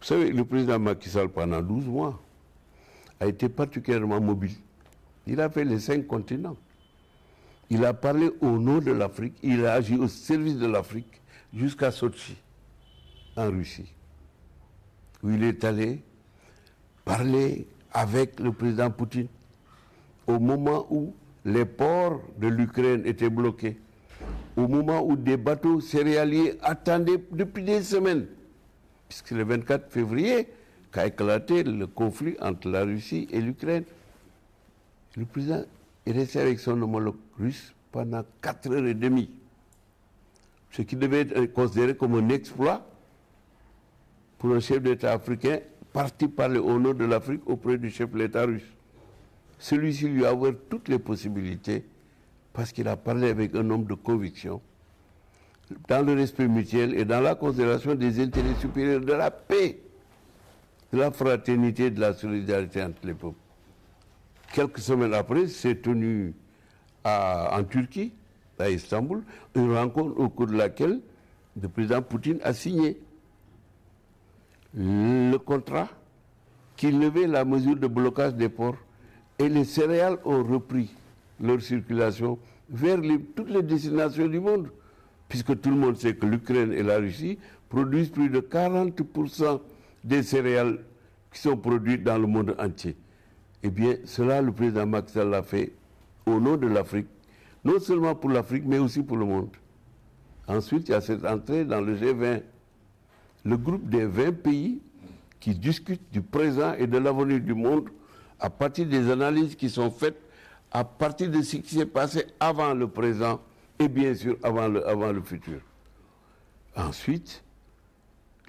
Vous savez, le président Macky Sall, pendant 12 mois, a été particulièrement mobile. Il a fait les 5 continents. Il a parlé au nom de l'Afrique, il a agi au service de l'Afrique jusqu'à Sochi, en Russie, où il est allé parler avec le président Poutine au moment où les ports de l'Ukraine étaient bloqués, au moment où des bateaux céréaliers attendaient depuis des semaines, puisque le 24 février qu'a éclaté le conflit entre la Russie et l'Ukraine. Le président est resté avec son homologue russe pendant 4 heures et demie, ce qui devait être considéré comme un exploit pour un chef d'État africain parti parler au nom de l'Afrique auprès du chef de l'État russe. Celui-ci lui a ouvert toutes les possibilités parce qu'il a parlé avec un homme de conviction, dans le respect mutuel et dans la considération des intérêts supérieurs de la paix, de la fraternité et de la solidarité entre les peuples. Quelques semaines après, c'est tenu en Turquie, à Istanbul, une rencontre au cours de laquelle le président Poutine a signé le contrat qui levait la mesure de blocage des ports et les céréales ont repris leur circulation vers toutes les destinations du monde, puisque tout le monde sait que l'Ukraine et la Russie produisent plus de 40% des céréales qui sont produites dans le monde entier. Eh bien, cela, le président Macky Sall l'a fait au nom de l'Afrique, non seulement pour l'Afrique, mais aussi pour le monde. Ensuite, il y a cette entrée dans le G20, le groupe des 20 pays qui discutent du présent et de l'avenir du monde à partir des analyses qui sont faites, à partir de ce qui s'est passé avant le présent et bien sûr avant le futur. Ensuite,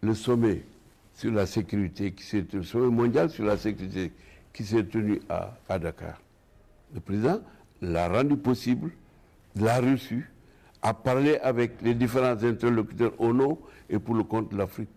le sommet sur la sécurité, le sommet mondial sur la sécurité qui s'est tenu à Dakar. Le président l'a rendu possible, l'a reçu, a parlé avec les différents interlocuteurs au nom et pour le compte de l'Afrique.